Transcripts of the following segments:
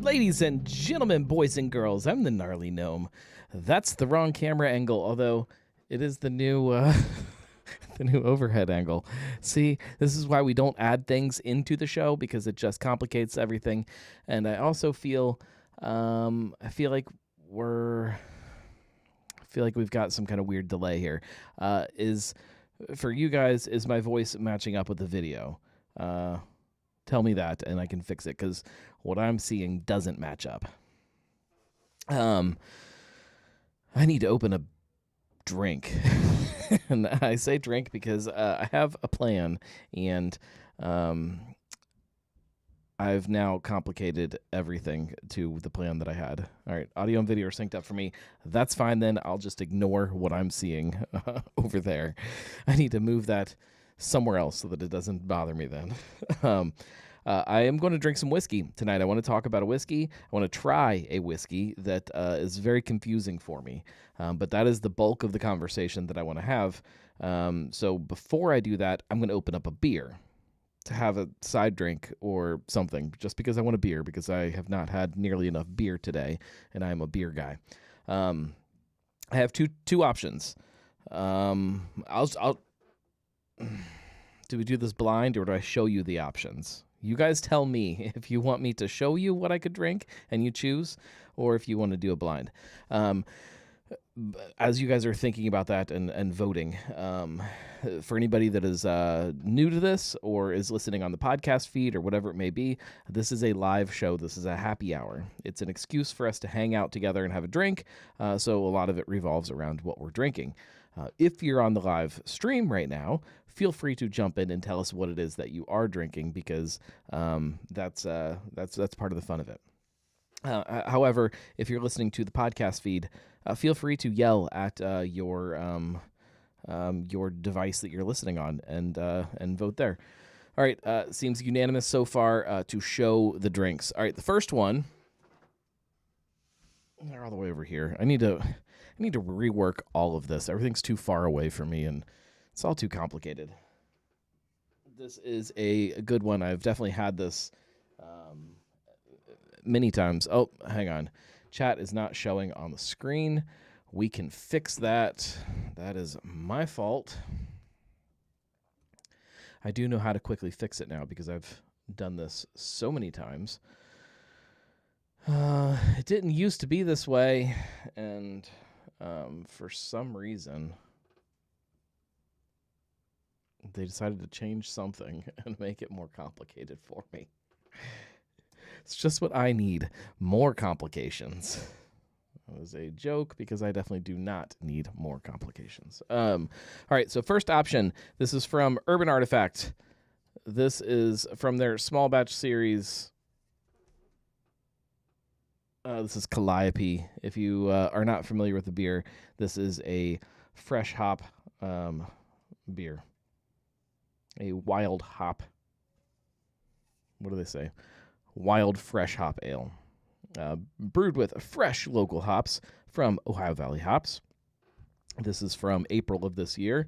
Ladies and gentlemen, boys and girls, I'm the Gnarly Gnome. That's the wrong camera angle, although it is the new the new overhead angle. See, this is why we don't add things into the show, because it just complicates everything. And I also feel I feel like we've got some kind of weird delay here. For you guys, is my voice matching up with the video? Tell me that, and I can fix it, because what I'm seeing doesn't match up. I need to open a drink. And I say drink because I have a plan, and I've now complicated everything to the plan that I had. All right, audio and video are synced up for me. That's fine then. I'll just ignore what I'm seeing over there. I need to move that somewhere else so that it doesn't bother me then. I am going to drink some whiskey tonight. I want to talk about a whiskey. I want to try a whiskey that is very confusing for me. But that is the bulk of the conversation that I want to have. So before I do that, I'm going to open up a beer to have a side drink or something, just because I want a beer, because I have not had nearly enough beer today, and I am a beer guy. I have two options. I'll do we do this blind, or do I show you the options? You guys tell me if you want me to show you what I could drink and you choose, or if you want to do a blind. As you guys are thinking about that and voting, for anybody that is new to this or is listening on the podcast feed or whatever it may be, this is a live show. This is a happy hour. It's an excuse for us to hang out together and have a drink, so a lot of it revolves around what we're drinking. If you're on the live stream right now, feel free to jump in and tell us what it is that you are drinking, because that's part of the fun of it. However, if you're listening to the podcast feed, feel free to yell at your device that you're listening on, and vote there. All right, seems unanimous so far to show the drinks. All right, the first one. They're all the way over here. I need to rework all of this. Everything's too far away from me, and it's all too complicated. This is a good one. I've definitely had this many times. Oh, hang on. Chat is not showing on the screen. We can fix that. That is my fault. I do know how to quickly fix it now, because I've done this so many times. It didn't used to be this way, and for some reason they decided to change something and make it more complicated for me. It's just what I need, more complications. That was a joke, because I definitely do not need more complications. All right, so first option, this is from Urban Artifact. This is from their small batch series. This is Calliope. If you are not familiar with the beer, this is a fresh hop beer. A wild hop. What do they say? Wild fresh hop ale. Brewed with fresh local hops from Ohio Valley Hops. This is from April of this year.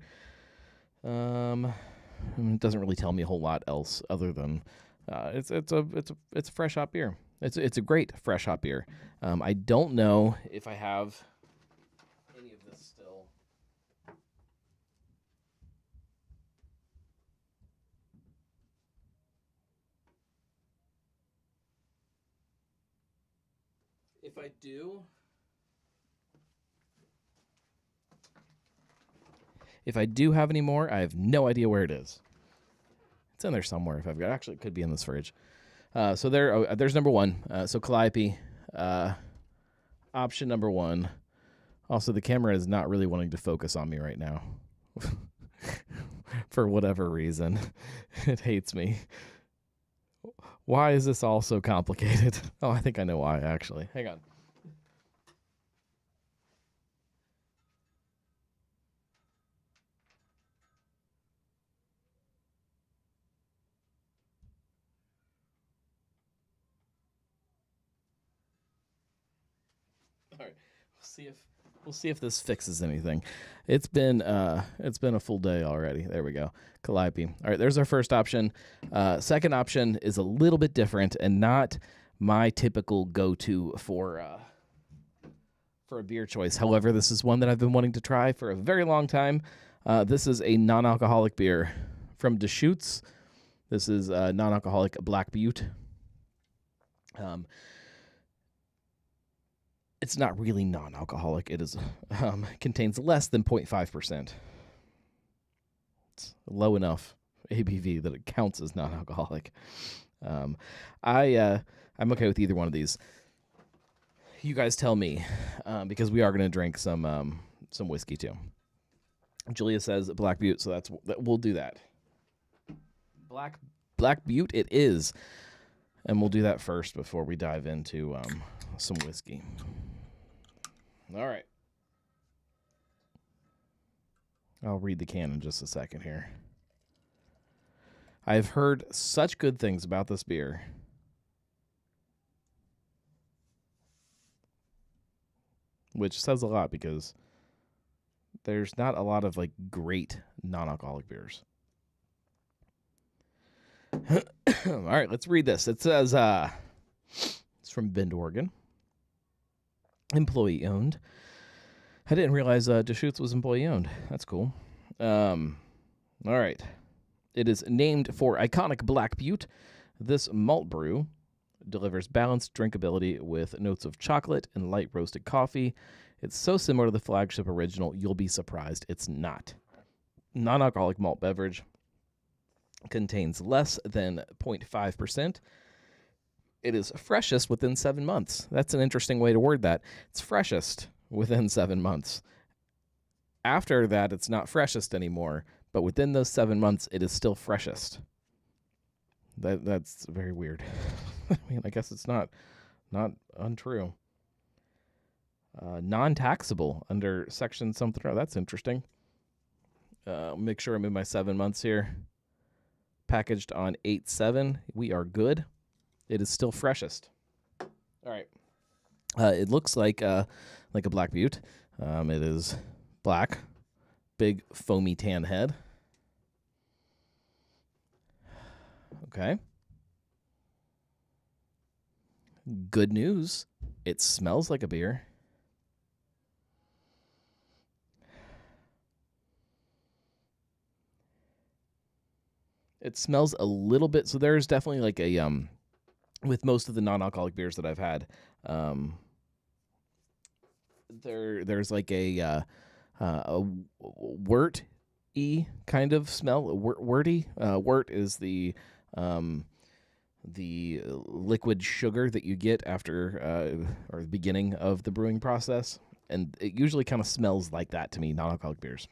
It doesn't really tell me a whole lot else other than it's a fresh hop beer. It's a great fresh hop beer. I don't know if I have any of this still. If I do have any more, I have no idea where it is. It's in there somewhere. If I've got, actually, it could be in this fridge. So there's number one. So Calliope, option number one. Also, the camera is not really wanting to focus on me right now. For whatever reason. It hates me. Why is this all so complicated? Oh, I think I know why, actually. Hang on. All right. We'll see if this fixes anything. It's been a full day already. There we go. Calliope. All right, there's our first option. Second option is a little bit different and not my typical go-to for a beer choice. However, this is one that I've been wanting to try for a very long time. This is a non-alcoholic beer from Deschutes. This is a non-alcoholic Black Butte. It's not really non-alcoholic. It is contains less than 0.5%. It's low enough ABV that it counts as non-alcoholic. I'm okay with either one of these. You guys tell me, because we are going to drink some whiskey too. Julia says Black Butte, so we'll do that. Black Butte it is, and we'll do that first before we dive into some whiskey. All right. I'll read the can in just a second here. I've heard such good things about this beer. Which says a lot because there's not a lot of like great non-alcoholic beers. All right, let's read this. It says it's from Bend, Oregon. Employee owned. I didn't realize Deschutes was employee owned. That's cool. All right. It is named for iconic Black Butte. This malt brew delivers balanced drinkability with notes of chocolate and light roasted coffee. It's so similar to the flagship original, you'll be surprised it's not. Non-alcoholic malt beverage contains less than 0.5%. It is freshest within 7 months. That's an interesting way to word that. It's freshest within 7 months. After that, it's not freshest anymore, but within those 7 months, it is still freshest. That's very weird. I mean, I guess it's not untrue. Non-taxable under section something. Oh, that's interesting. Make sure I'm in my 7 months here. Packaged on 8/7. We are good. It is still freshest. All right. It looks like a Black Butte. It is black, big foamy tan head. Okay. Good news. It smells like a beer. It smells a little bit. So there's definitely like a with most of the non-alcoholic beers that I've had, there's like a wort-y kind of smell. Worty. Wort is the liquid sugar that you get after or the beginning of the brewing process, and it usually kind of smells like that to me. Non-alcoholic beers.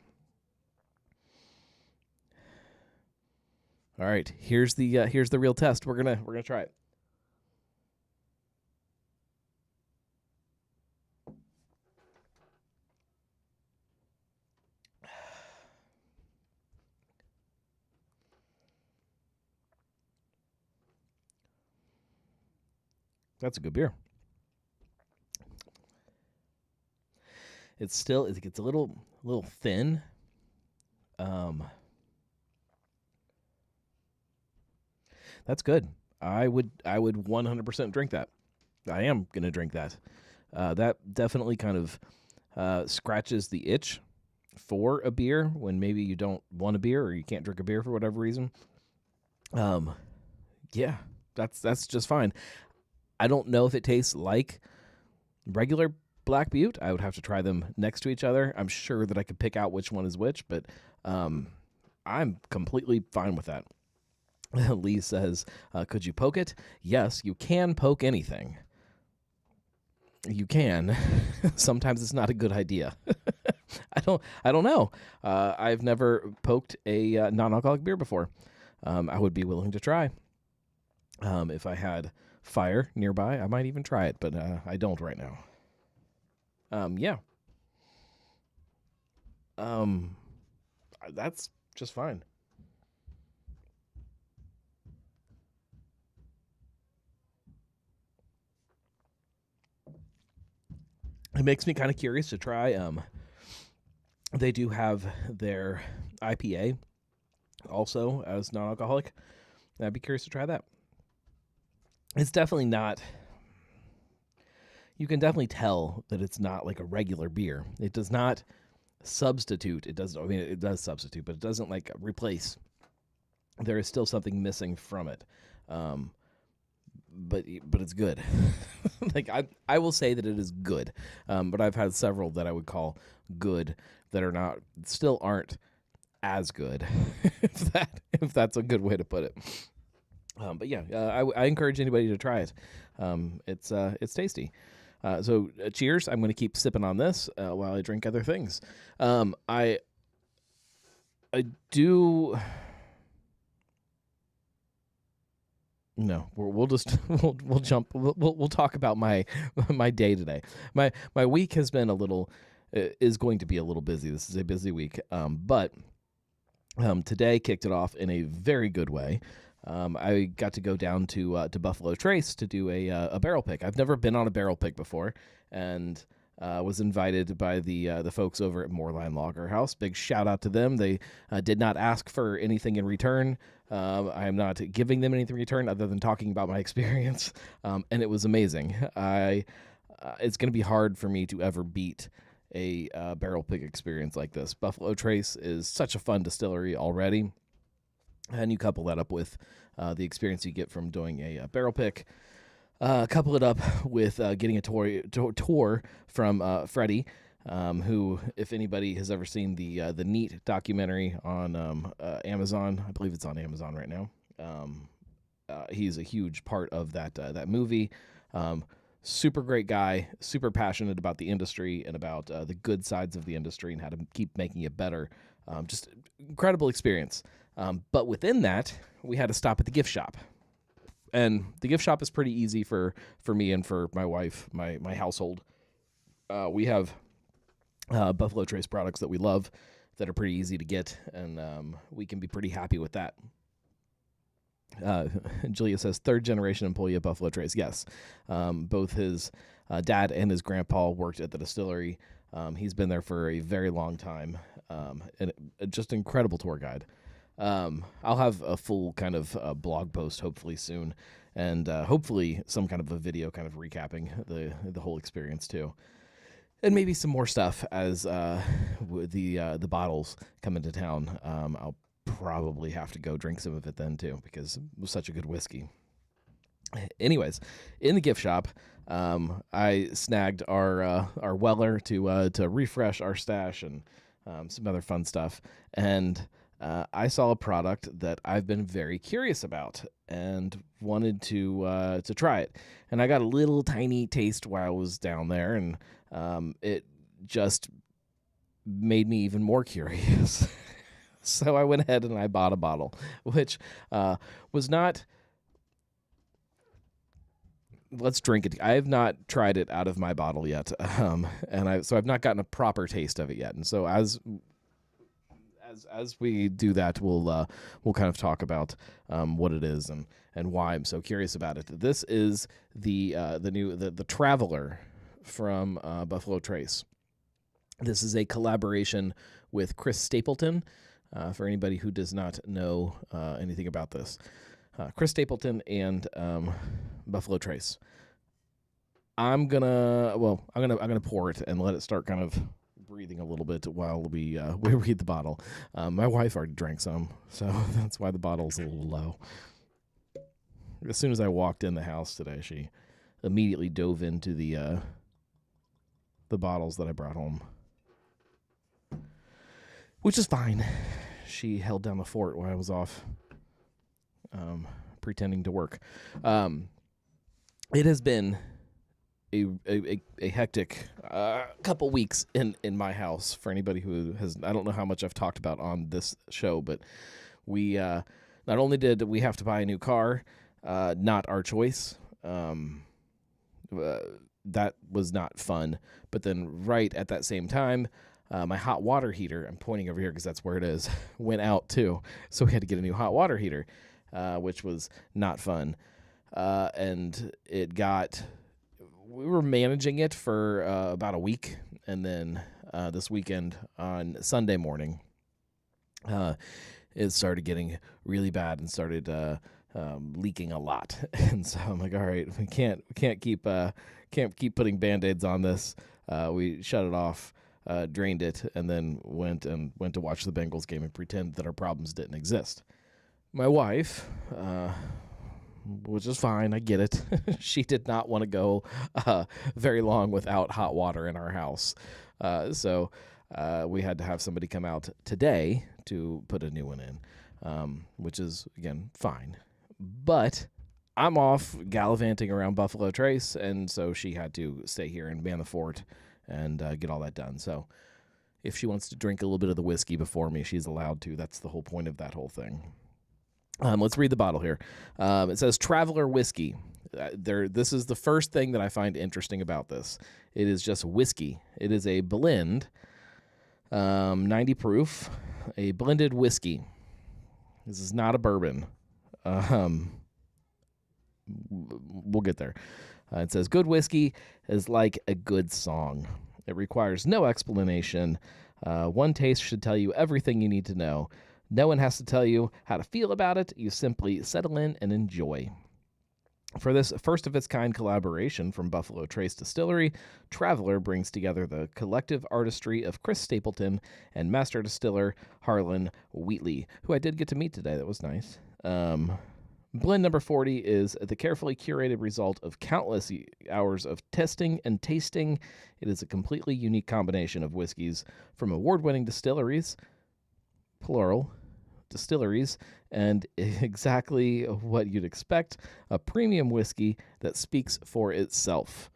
All right, here's the real test. We're gonna try it. That's a good beer. It gets a little thin. That's good. I would 100% drink that. I am gonna drink that. That definitely kind of scratches the itch for a beer when maybe you don't want a beer or you can't drink a beer for whatever reason. Yeah, that's just fine. I don't know if it tastes like regular Black Butte. I would have to try them next to each other. I'm sure that I could pick out which one is which, but I'm completely fine with that. Lee says, could you poke it? Yes, you can poke anything. You can. Sometimes it's not a good idea. I don't know. I've never poked a non-alcoholic beer before. I would be willing to try. If I had fire nearby, I might even try it, but I don't right now. Yeah. That's just fine. It makes me kind of curious to try. They do have their IPA also as non-alcoholic. I'd be curious to try that. It's definitely not. You can definitely tell that it's not like a regular beer. It does not substitute. It doesn't. I mean, it does substitute, but it doesn't like replace. There is still something missing from it. Um, but it's good. Like I will say that it is good. But I've had several that I would call good that are not still aren't as good. if that's a good way to put it. But yeah, I encourage anybody to try it. It's tasty. So cheers! I'm going to keep sipping on this while I drink other things. I do. No, we'll just we'll jump. We'll talk about my my day today. My week has been a little is going to be a little busy. This is a busy week. But today kicked it off in a very good way. I got to go down to Buffalo Trace to do a barrel pick. I've never been on a barrel pick before, and was invited by the folks over at Moorline Lager House. Big shout out to them. They did not ask for anything in return. I am not giving them anything in return other than talking about my experience, and it was amazing. It's going to be hard for me to ever beat a barrel pick experience like this. Buffalo Trace is such a fun distillery already. And you couple that up with the experience you get from doing a barrel pick. Couple it up with getting a tour from Freddie, who, if anybody has ever seen the Neat documentary on Amazon, I believe it's on Amazon right now. He's a huge part of that movie. Super great guy, super passionate about the industry and about the good sides of the industry and how to keep making it better. Just incredible experience. But within that, we had to stop at the gift shop. And the gift shop is pretty easy for me and for my wife, my household. We have Buffalo Trace products that we love that are pretty easy to get, and we can be pretty happy with that. Julia says, third generation employee of Buffalo Trace. Yes. Both his dad and his grandpa worked at the distillery. He's been there for a very long time. And just an incredible tour guide. I'll have a full kind of blog post hopefully soon, and hopefully some kind of a video kind of recapping the whole experience too, and maybe some more stuff as the bottles come into town. I'll probably have to go drink some of it then too, because it was such a good whiskey. Anyways, in the gift shop, I snagged our Weller to refresh our stash and some other fun stuff, and I saw a product that I've been very curious about and wanted to try it. And I got a little tiny taste while I was down there, and it just made me even more curious. So I went ahead and I bought a bottle, which was not... Let's drink it. I have not tried it out of my bottle yet, and I've not gotten a proper taste of it yet. And so as we do that, we'll kind of talk about what it is and why I'm so curious about it. This is the Traveler from Buffalo Trace. This is a collaboration with Chris Stapleton. For anybody who does not know anything about this, Chris Stapleton and Buffalo Trace. I'm gonna pour it and let it start kind of breathing a little bit while we read the bottle. My wife already drank some, so that's why the bottle's a little low. As soon as I walked in the house today, she immediately dove into the bottles that I brought home, which is fine. She held down the fort while I was off pretending to work. It has been a hectic couple weeks in my house for anybody who has. I don't know how much I've talked about on this show, but we not only did we have to buy a new car, not our choice. That was not fun. But then right at that same time, my hot water heater, I'm pointing over here because that's where it is, went out too. So we had to get a new hot water heater, which was not fun. And we were managing it for about a week. And then this weekend on Sunday morning, it started getting really bad and started leaking a lot. And so I'm like, all right, we can't keep putting Band-Aids on this. We shut it off, drained it, and then went to watch the Bengals game and pretend that our problems didn't exist. My wife, which is fine, I get it. She did not want to go very long without hot water in our house. So we had to have somebody come out today to put a new one in, which is, again, fine. But I'm off gallivanting around Buffalo Trace, and so she had to stay here and man the fort and get all that done. So if she wants to drink a little bit of the whiskey before me, she's allowed to. That's the whole point of that whole thing. Let's read the bottle here. It says Traveler Whiskey. This is the first thing that I find interesting about this. It is just whiskey. It is a blend, 90 proof, a blended whiskey. This is not a bourbon. We'll get there. It says, good whiskey is like a good song. It requires no explanation. One taste should tell you everything you need to know. No one has to tell you how to feel about it. You simply settle in and enjoy. For this first-of-its-kind collaboration from Buffalo Trace Distillery, Traveler brings together the collective artistry of Chris Stapleton and master distiller Harlan Wheatley, who I did get to meet today. That was nice. Blend number 40 is the carefully curated result of countless hours of testing and tasting. It is a completely unique combination of whiskeys from award-winning distilleries, plural, distilleries, and exactly what you'd expect, a premium whiskey that speaks for itself.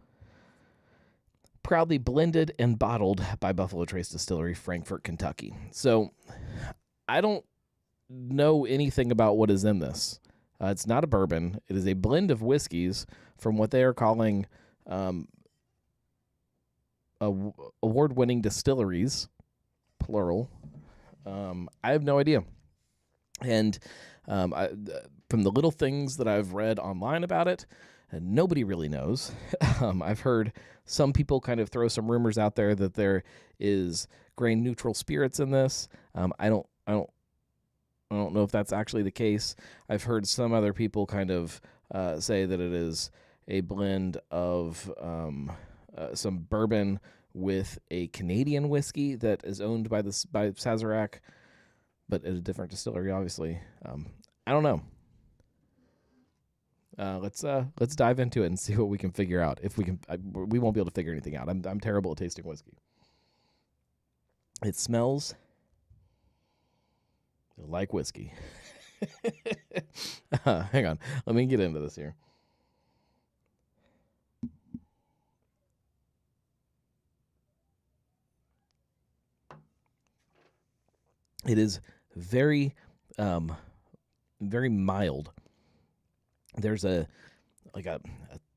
Proudly blended and bottled by Buffalo Trace Distillery, Frankfort, Kentucky. So I don't know anything about what is in this. It's not a bourbon. It is a blend of whiskeys from what they are calling award-winning distilleries, plural. I have no idea. And from the little things that I've read online about it, nobody really knows. I've heard some people kind of throw some rumors out there that there is grain-neutral spirits in this. I don't know if that's actually the case. I've heard some other people kind of say that it is a blend of some bourbon with a Canadian whiskey that is owned by Sazerac, but at a different distillery, obviously. I don't know. Let's dive into it and see what we can figure out. If we can, we won't be able to figure anything out. I'm terrible at tasting whiskey. It smells like whiskey. Hang on. Let me get into this here. It is very, very mild. There's a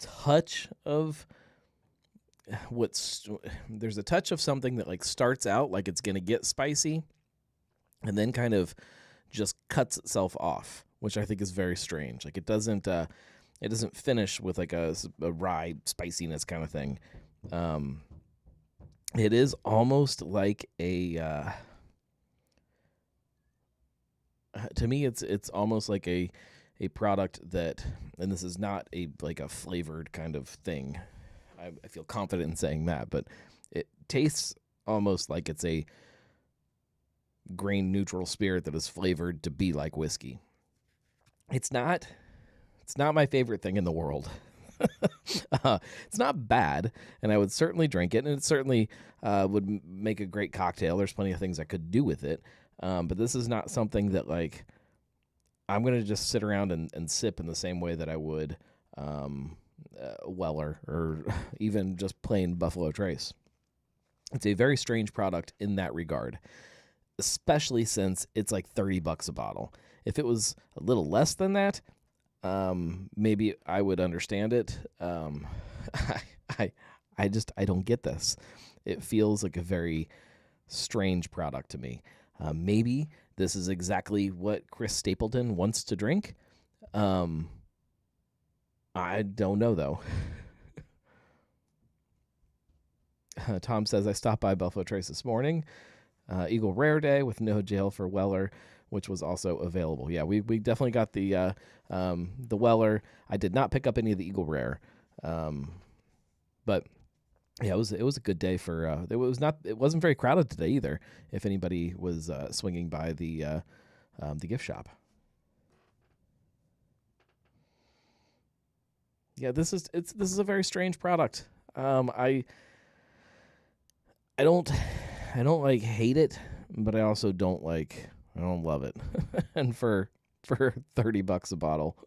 touch of there's a touch of something that like starts out like it's going to get spicy and then kind of just cuts itself off, which I think is very strange. Like it doesn't finish with like a rye spiciness kind of thing. It is almost like a to me it's almost like a product that, and this is not a flavored kind of thing. I feel confident in saying that, but it tastes almost like it's a grain neutral spirit that is flavored to be like whiskey. It's not my favorite thing in the world. It's not bad, and I would certainly drink it, and it certainly would make a great cocktail. There's plenty of things I could do with it, but this is not something that like I'm going to just sit around and sip in the same way that I would Weller or even just plain Buffalo Trace. It's a very strange product in that regard, especially since it's like $30 a bottle. If it was a little less than that, maybe I would understand it. I don't get this. It feels like a very strange product to me. Maybe this is exactly what Chris Stapleton wants to drink. I don't know, though. Tom says, I stopped by Buffalo Trace this morning. Eagle Rare Day with no jail for Weller. which was also available. Yeah, we definitely got the Weller. I did not pick up any of the Eagle Rare, but yeah, it was a good day for. It wasn't very crowded today either. If anybody was swinging by the gift shop. Yeah, this is a very strange product. I don't like hate it, but I also I don't love it. And for $30 a bottle,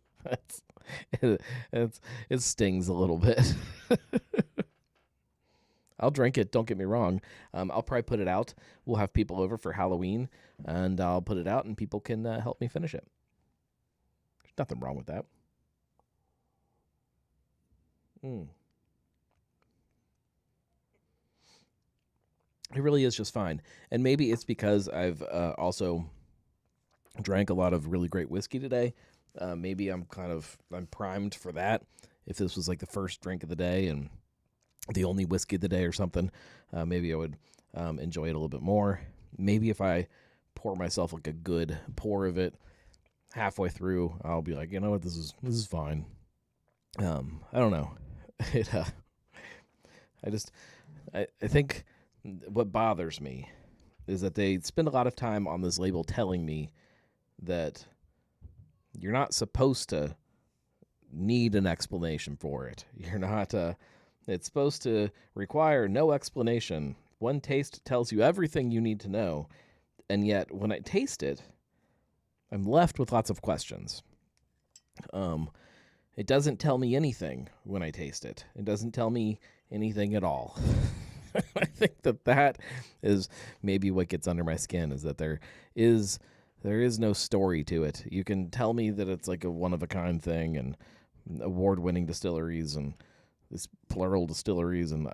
it stings a little bit. I'll drink it. Don't get me wrong. I'll probably put it out. We'll have people over for Halloween, and I'll put it out, and people can help me finish it. There's nothing wrong with that. It really is just fine. And maybe it's because I've also drank a lot of really great whiskey today. Maybe I'm primed for that. If this was like the first drink of the day and the only whiskey of the day or something, maybe I would enjoy it a little bit more. Maybe if I pour myself like a good pour of it halfway through, I'll be like, you know what, this is fine. I don't know. I think what bothers me is that they spend a lot of time on this label telling me that you're not supposed to need an explanation for it. You're not. It's supposed to require no explanation. One taste tells you everything you need to know, and yet when I taste it, I'm left with lots of questions. It doesn't tell me anything when I taste it. It doesn't tell me anything at all. I think that is maybe what gets under my skin, is that there is no story to it. You can tell me that it's like a one-of-a-kind thing and award-winning distilleries and this plural distilleries and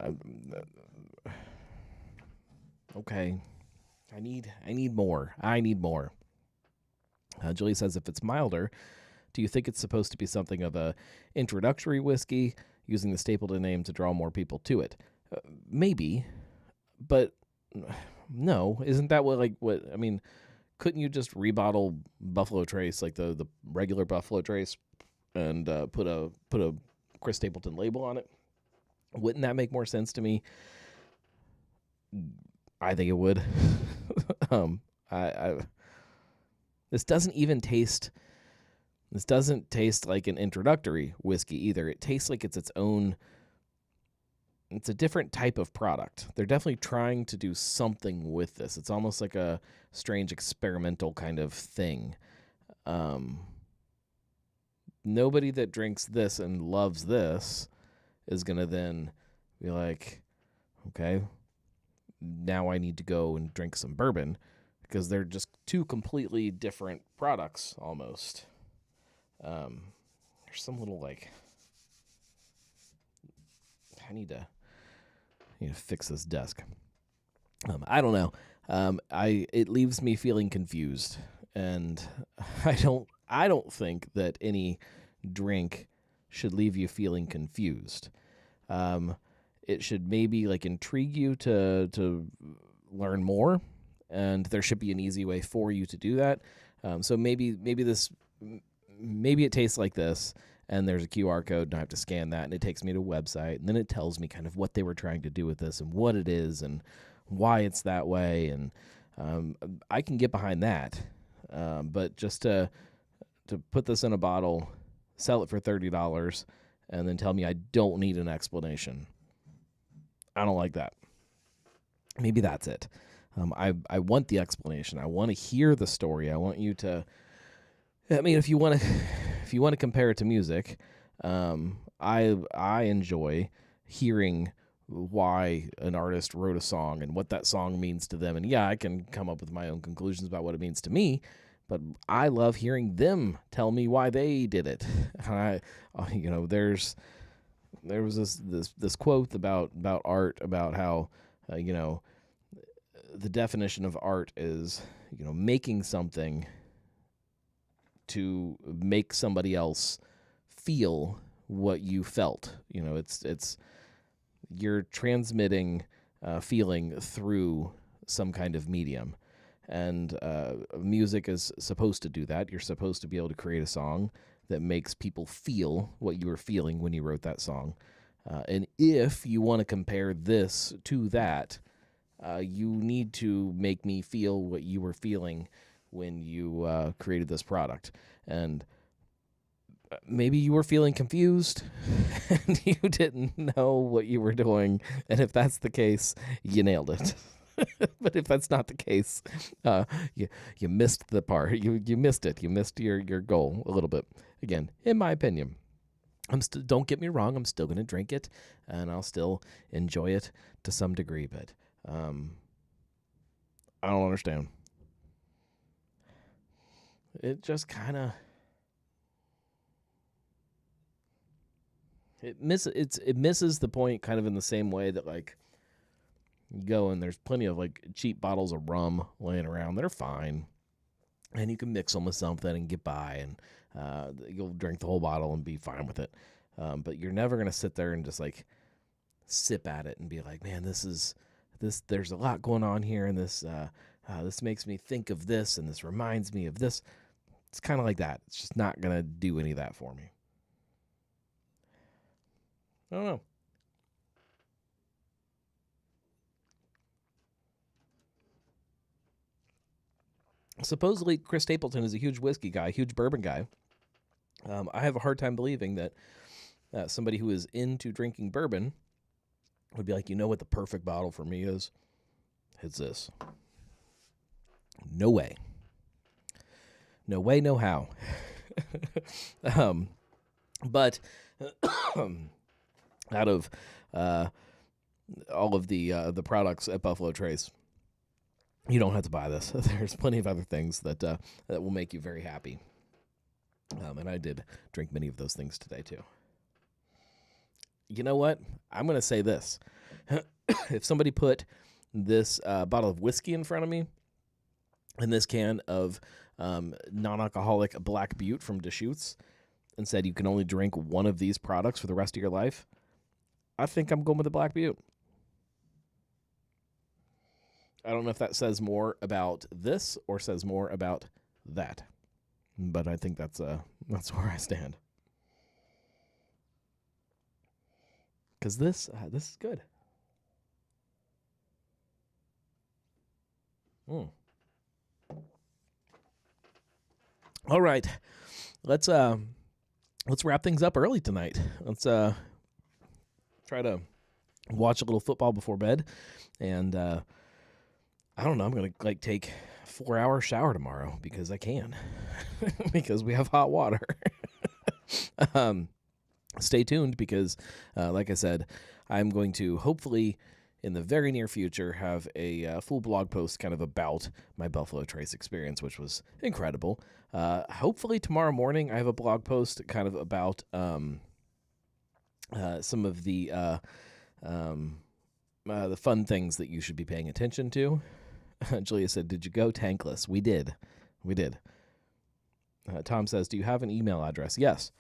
okay, I need more. Julie says, if it's milder, do you think it's supposed to be something of a introductory whiskey, using the Stapleton name to draw more people to it? Maybe, but no. Isn't that what I mean? Couldn't you just rebottle Buffalo Trace, like the regular Buffalo Trace, and put a Chris Stapleton label on it? Wouldn't that make more sense to me? I think it would. This doesn't even taste. This doesn't taste like an introductory whiskey either. It tastes like it's its own. It's a different type of product. They're definitely trying to do something with this. It's almost like a strange experimental kind of thing. Nobody that drinks this and loves this is going to then be like, okay, now I need to go and drink some bourbon, because they're just two completely different products almost. There's some little I need to fix this desk. I don't know. It leaves me feeling confused, and I don't think that any drink should leave you feeling confused. It should maybe intrigue you to learn more, and there should be an easy way for you to do that. So maybe it tastes like this, and there's a QR code, and I have to scan that, and it takes me to a website, and then it tells me kind of what they were trying to do with this and what it is and why it's that way, and I can get behind that. But just to put this in a bottle, sell it for $30, and then tell me I don't need an explanation, I don't like that. Maybe that's it. I want the explanation. I want to hear the story. I want you to. I mean, if you want to compare it to music, I enjoy hearing why an artist wrote a song and what that song means to them. And yeah, I can come up with my own conclusions about what it means to me, but I love hearing them tell me why they did it. There was this quote about art, about how the definition of art is making something to make somebody else feel what you felt. It's you're transmitting feeling through some kind of medium, And music is supposed to do that. You're supposed to be able to create a song that makes people feel what you were feeling when you wrote that song. And if you want to compare this to that, you need to make me feel what you were feeling when you created this product. And maybe you were feeling confused and you didn't know what you were doing. And if that's the case, you nailed it. But if that's not the case, you missed the part. You missed it. You missed your goal a little bit. Again, in my opinion. Don't get me wrong, I'm still going to drink it, and I'll still enjoy it to some degree, but I don't understand. It just kind of it misses the point kind of in the same way that, like, you go and there's plenty of, like, cheap bottles of rum laying around. They're fine, and you can mix them with something and get by, and you'll drink the whole bottle and be fine with it. But you're never going to sit there and just, like, sip at it and be like, man, this there's a lot going on here, and this makes me think of this, and this reminds me of this. It's kind of like that. It's just not going to do any of that for me. I don't know. Supposedly, Chris Stapleton is a huge whiskey guy, huge bourbon guy. I have a hard time believing that somebody who is into drinking bourbon would be like, you know what the perfect bottle for me is? It's this. No way. No way, no how. But out of all of the products at Buffalo Trace, you don't have to buy this. There's plenty of other things that will make you very happy. And I did drink many of those things today, too. You know what? I'm going to say this. If somebody put this bottle of whiskey in front of me and this can of non-alcoholic Black Butte from Deschutes and said you can only drink one of these products for the rest of your life, I think I'm going with the Black Butte. I don't know if that says more about this or says more about that, but I think that's where I stand. Because this is good. All right, let's wrap things up early tonight. Let's try to watch a little football before bed, and I don't know. I'm gonna take a 4-hour shower tomorrow because I can, because we have hot water. Stay tuned because, like I said, I'm going to hopefully in the very near future have a full blog post kind of about my Buffalo Trace experience, which was incredible. Hopefully tomorrow morning I have a blog post kind of about some of the fun things that you should be paying attention to. Julia said, "Did you go tankless?" We did. Tom says, "Do you have an email address?" Yes.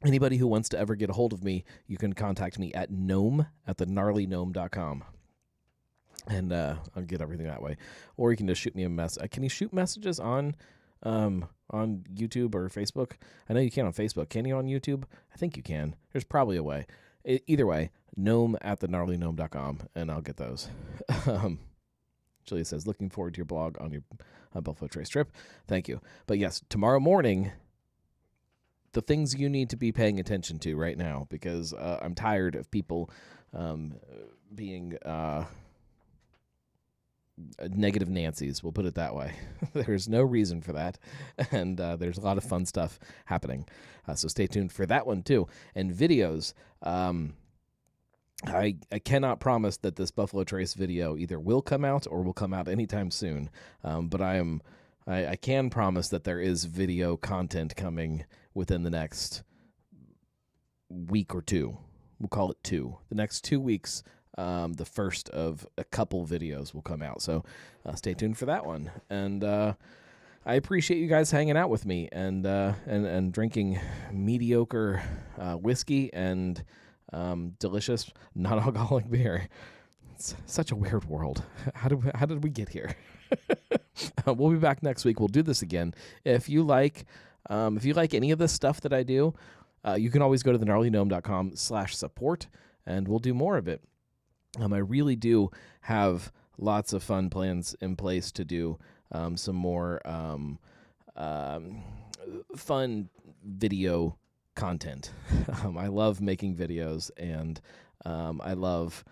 Anybody who wants to ever get a hold of me, you can contact me at gnome@thegnarlygnome.com. And I'll get everything that way. Or you can just shoot me a message. Can you shoot messages on YouTube or Facebook? I know you can on Facebook. Can you on YouTube? I think you can. There's probably a way. Either way, gnome@thegnarlygnome.com, and I'll get those. Julia says, "Looking forward to your blog on your Buffalo Trace trip." Thank you. But yes, tomorrow morning, the things you need to be paying attention to right now, because I'm tired of people being negative Nancy's. We'll put it that way. There's no reason for that, and there's a lot of fun stuff happening. So stay tuned for that one too. And videos. I cannot promise that this Buffalo Trace video either will come out or will come out anytime soon. But I can promise that there is video content coming within the next week or two. We'll call it 2. The next 2 weeks, the first of a couple videos will come out. So stay tuned for that one. And I appreciate you guys hanging out with me and drinking mediocre whiskey and delicious non-alcoholic beer. It's such a weird world. How did we get here? We'll be back next week. We'll do this again. If you like any of this stuff that I do, you can always go to thegnarlygnome.com/support, and we'll do more of it. I really do have lots of fun plans in place to do some more fun video content. I love making videos, and I love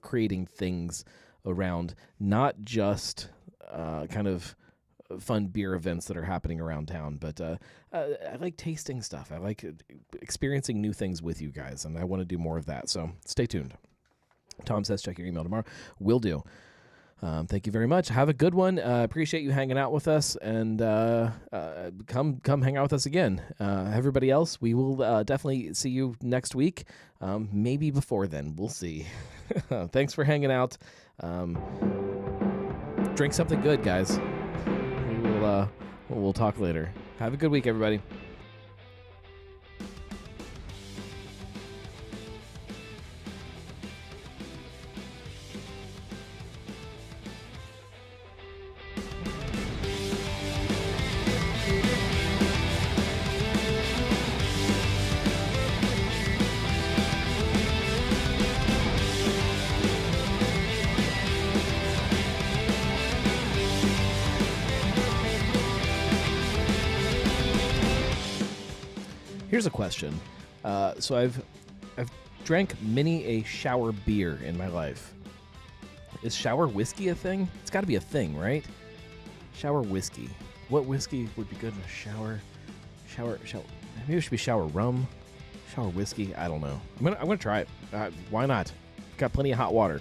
creating things around not just kind of fun beer events that are happening around town, but I like tasting stuff. I like experiencing new things with you guys, and I want to do more of that. So stay tuned. Tom says, check your email tomorrow. Will do. Thank you very much. Have a good one. Appreciate you hanging out with us, and come hang out with us again. Everybody else, we will definitely see you next week. Maybe before then. We'll see. Thanks for hanging out. Drink something good, guys. We'll talk later. Have a good week, everybody. Here's a question. So I've drank many a shower beer in my life. Is shower whiskey a thing? It's got to be a thing, right? Shower whiskey. What whiskey would be good in a shower? Maybe it should be shower rum. Shower whiskey. I don't know. I'm gonna try it. Why not? Got plenty of hot water.